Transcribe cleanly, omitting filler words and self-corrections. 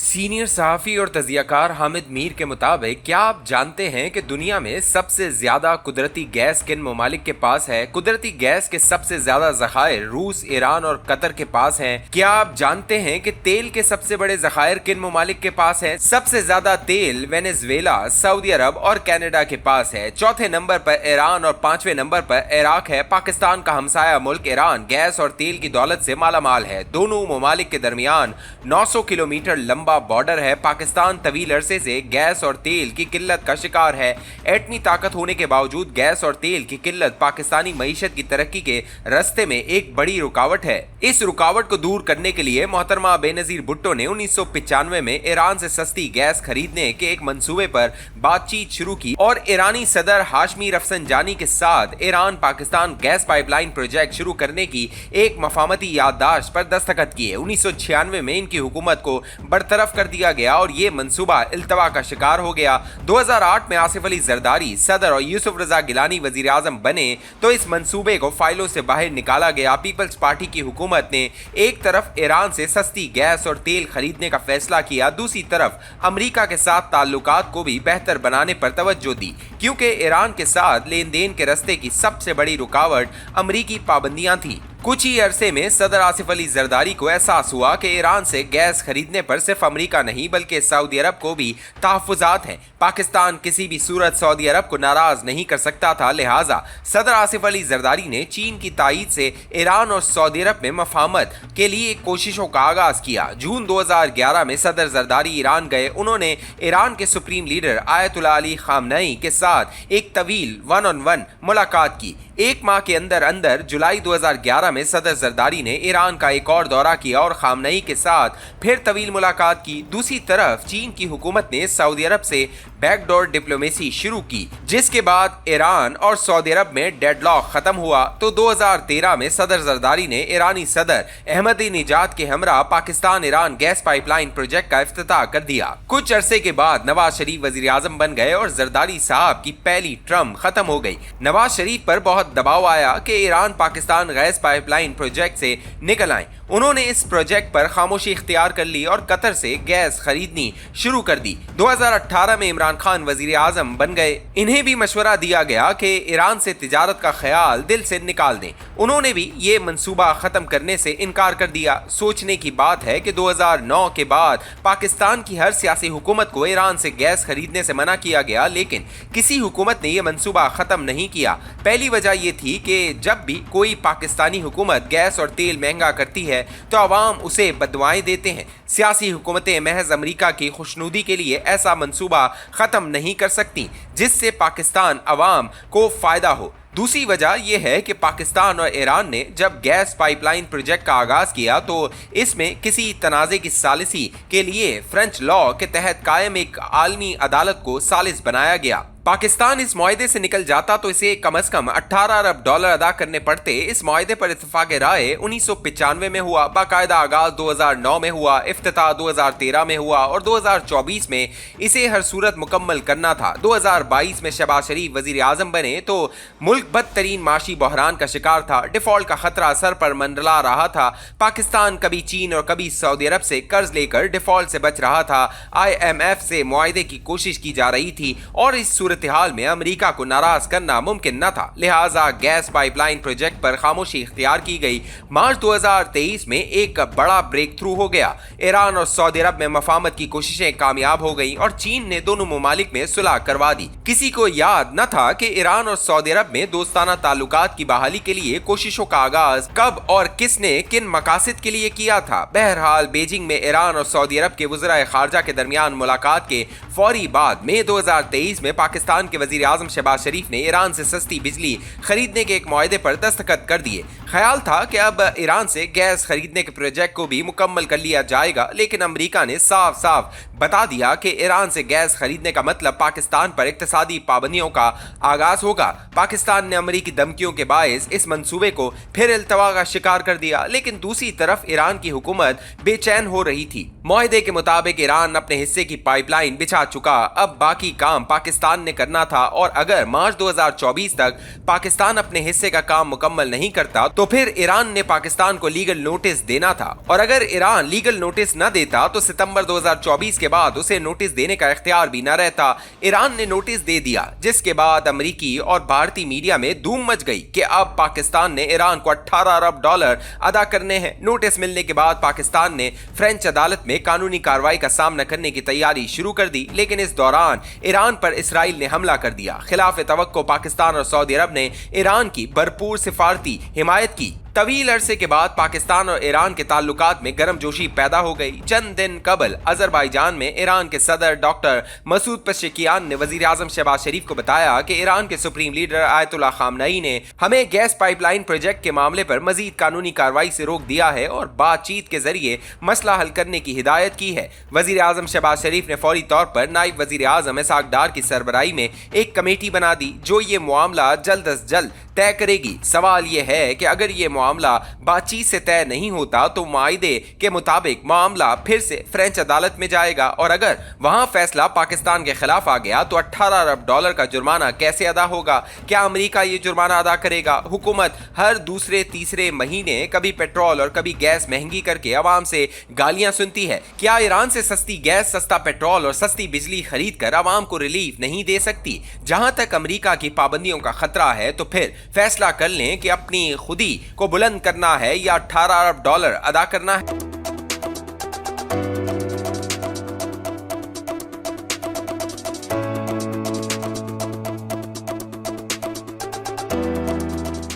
Senior सहाफ़ी और तजियाकार हामिद मीर के मुताबिक क्या आप जानते हैं कि दुनिया में सबसे ज़्यादा कुदरती गैस किन ममालिक के पास है? कुदरती गैस के सबसे ज़्यादा ज़खायर रूस, ईरान और कतर के पास हैं। क्या आप जानते हैं कि तेल के सबसे बड़े ज़खायर किन ममालिक के पास है? सबसे ज़्यादा तेल वेनेजुएला, सऊदी अरब और कनाडा के पास है। चौथे नंबर पर ईरान और पांचवें नंबर पर इराक है। पाकिस्तान का हमसाया मुल्क ईरान गैस और तेल की दौलत से मालामाल है। दोनों ममालिक के दरमियान 900 किलोमीटर लंबा बॉर्डर है। पाकिस्तान तवील अरसे से गैस और तेल की किल्लत का शिकार है। एटमी ताकत होने के बावजूद गैस और तेल की किल्लत पाकिस्तानी मईशत की तरक्की के रास्ते में एक बड़ी रुकावट है। इस रुकावट को दूर करने के लिए मोहतरमा बेनजीर भुट्टो ने 1995 में ईरान से सस्ती गैस खरीदने के एक मंसूबे पर बातचीत शुरू की और ईरानी सदर हाशमी रफसंजानी के साथ Iran Pakistan gas pipeline project शुरू करने की एक मफामती याददाश्त पर दस्तखत किए। 1996 में इनकी हुकूमत को बरतरफ कर दिया गया और ये मंसूबा इल्तवा का शिकार हो गया। 2008 में आसिफ अली जरदारी सदर और यूसुफ रजा गिलानी वजीर आजम बने तो इस मंसूबे को फाइलों से बाहर निकाला गया। पीपल्स पार्टी की हुकूमत ने एक तरफ ईरान से सस्ती गैस और तेल खरीदने का फैसला किया, दूसरी तरफ अमेरिका के साथ ताल्लुकात को भी बेहतर बनाने पर तवज्जो दी, क्योंकि ईरान के साथ लेन देन के रास्ते की सबसे बड़ी रुकावट अमरीकी पाबंदियां थी। कुछ ही अरसे में सदर आसिफ अली जरदारी को एहसास हुआ कि ईरान से गैस खरीदने पर सिर्फ अमेरिका नहीं बल्कि सऊदी अरब को भी तहफ़्फ़ुज़ात हैं। पाकिस्तान किसी भी सूरत सऊदी अरब को नाराज नहीं कर सकता था, लिहाजा सदर आसिफ अली जरदारी ने चीन की तायीद से ईरान और सऊदी अरब में मफाहमत के लिए कोशिशों का आगाज किया। जून 2011 में सदर जरदारी ईरान गए। उन्होंने ईरान के supreme leader Ayatollah Ali Khamenei के साथ एक तवील वन ऑन वन मुलाकात की। एक माह के अंदर अंदर जुलाई 2011 में सदर जरदारी ने ईरान का एक और दौरा किया और खामनेई के साथ फिर तवील मुलाकात की। दूसरी तरफ चीन की हुकूमत ने सऊदी अरब से बैकडोर डिप्लोमेसी शुरू की, जिसके बाद ईरान और सऊदी अरब में डेडलॉक खत्म हुआ। तो 2013 में सदर जरदारी ने ईरानी सदर अहमदीनेजाद के हमरा Pakistan Iran gas pipeline project का इफ्तिताह कर दिया। कुछ अरसे के बाद नवाज शरीफ वजीर आजम बन गए और जरदारी साहब की पहली टर्म खत्म हो गई। नवाज शरीफ पर बहुत दबाव आया कि Iran Pakistan gas pipeline project से निकल आए। उन्होंने इस प्रोजेक्ट पर खामोशी इख्तियार कर ली और कतर से गैस खरीदनी शुरू कर दी। 2018 में इमरान खान वजीर आजम बन गए। इन्हें भी मशवरा दिया गया कि ईरान से तिजारत का ख्याल दिल से निकाल दें। उन्होंने भी ये मंसूबा खत्म करने से इनकार कर दिया। सोचने की बात है कि 2009 के बाद पाकिस्तान की हर सियासी हुकूमत को ईरान से गैस खरीदने से मना किया गया, लेकिन किसी हुकूमत ने यह मंसूबा खत्म नहीं किया। पहली वजह यह थी कि जब भी कोई पाकिस्तानी हुकूमत गैस और तेल महंगा करती है तो अवाम उसे बददुआएं देते हैं। सियासी हुकूमतें महज अमेरिका की खुशनुदी के लिए ऐसा मंसूबा खत्म नहीं कर सकती जिससे पाकिस्तान अवाम को फायदा हो। दूसरी वजह यह है कि पाकिस्तान और ईरान ने जब गैस पाइपलाइन प्रोजेक्ट का आगाज किया तो इसमें किसी तनाज़े की सालिसी के लिए फ्रेंच लॉ के तहत कायम एक आलमी अदालत को सालिस बनाया गया। पाकिस्तान इस मुआहदे से निकल जाता तो इसे कम से कम 18 अरब डॉलर अदा करने पड़ते। इस मुआहदे पर इत्तेफाक राय 1995 में हुआ, बाकायदा आगाज 2009 में हुआ, इफ्तिताह 2013 में हुआ और 2024 में इसे हर सूरत मुकम्मल करना था। 2022 में शहबाज शरीफ वजीर आजम बने तो मुल्क बदतरीन माशी बहरान का शिकार था। डिफॉल्ट का खतरा सर पर मंडला रहा था। पाकिस्तान कभी चीन और कभी सऊदी अरब से कर्ज लेकर डिफॉल्ट से बच रहा था। IMF से मुआहदे की कोशिश की जा रही थी और इस सूरत हाल में अमेरिका को नाराज करना मुमकिन न था, लिहाजा गैस पाइपलाइन प्रोजेक्ट पर खामोशी इख्तियार की गई। मार्च 2023 में एक बड़ा ब्रेक थ्रू हो गया। ईरान और सऊदी अरब में मफाहमत की कोशिशें कामयाब हो गईं और चीन ने दोनों ममालिक में सुलह करवा दी। किसी को याद न था कि ईरान और सऊदी अरब में दोस्ताना ताल्लुकात की बहाली के लिए कोशिशों का आगाज कब और किसने किन मकासद के लिए किया था। बहरहाल बीजिंग में ईरान और सऊदी अरब के वज़राए खारजा के दरमियान मुलाकात के फौरी बाद मई 2023 में पाकिस्तान के वजीर आजम शहबाज शरीफ ने ईरान से सस्ती बिजली खरीदने के एक मुआहदे पर दस्तखत कर दिए। ख्याल था कि अब ईरान से गैस खरीदने के प्रोजेक्ट को भी मुकम्मल कर लिया जाएगा, लेकिन अमेरिका ने साफ साफ बता दिया कि ईरान से गैस खरीदने का मतलब पाकिस्तान पर इक्तसादी पाबंदियों का आगाज होगा। पाकिस्तान ने अमेरिकी धमकियों के बायस इस मंसूबे को फिर इल्तवा का शिकार कर दिया, लेकिन दूसरी तरफ ईरान की हुकूमत बेचैन हो रही थी। मुआहदे के मुताबिक ईरान अपने हिस्से की पाइपलाइन बिछा चुका, अब बाकी काम पाकिस्तान ने ने करना था, और अगर मार्च 2024 तक पाकिस्तान अपने हिस्से का काम मुकम्मल नहीं करता तो फिर ईरान ने पाकिस्तान को लीगल नोटिस देना था, और अगर ईरान लीगल नोटिस न देता तो सितंबर 2024 के बाद उसे नोटिस देने का इख्तियार भी न रहता। ईरान ने नोटिस दे दिया, जिसके बाद अमेरिकी और भारतीय मीडिया में धूम मच गई कि अब पाकिस्तान ने ईरान को $18 अरब अदा करने हैं। नोटिस मिलने के बाद पाकिस्तान ने फ्रेंच अदालत में कानूनी कार्रवाई का सामना करने की तैयारी शुरू कर दी, लेकिन इस दौरान ईरान पर इसराइल ने हमला कर दिया। खिलाफ तवक्को पाकिस्तान और सऊदी अरब ने ईरान की भरपूर सिफारती हिमायत की। तवील अरसे के बाद पाकिस्तान और ईरान के ताल्लुकात में गर्मजोशी पैदा हो गई। चंद दिन कबल अजरबैजान में ईरान के सदर डॉक्टर मसूद पेशेकियान ने वजीर आजम शहबाज शरीफ को बताया कि ईरान के सुप्रीम लीडर आयतुल्लाह खामनई ने हमें गैस पाइपलाइन प्रोजेक्ट के मामले पर मजीद कानूनी कार्रवाई से रोक दिया है और बातचीत के जरिए मसला हल करने की हिदायत की है। वजीर आजम शहबाज शरीफ ने फौरी तौर पर नायब वजीर आजम इसहाक डार की सरबराही में एक कमेटी बना दी जो ये मामला जल्द अज जल्द तय करेगी। सवाल यह है कि अगर ये मामला बातचीत से तय नहीं होता तो मुआहदे के मुताबिक मामला फिर से फ्रेंच अदालत में जाएगा, और अगर वहां फैसला पाकिस्तान के खिलाफ आ गया तो $18 अरब का जुर्माना कैसे अदा होगा? क्या अमेरिका ये जुर्माना अदा करेगा? हुकूमत हर दूसरे तीसरे महीने कभी पेट्रोल और कभी गैस महंगी करके आवाम से गालियां सुनती है। क्या ईरान से सस्ती गैस, सस्ता पेट्रोल और सस्ती बिजली खरीद कर आवाम को रिलीफ नहीं दे सकती? जहां तक अमेरिका की पाबंदियों का खतरा है तो फिर फैसला कर लें कि अपनी खुदी को बुलंद करना है या $18 अरब अदा करना है।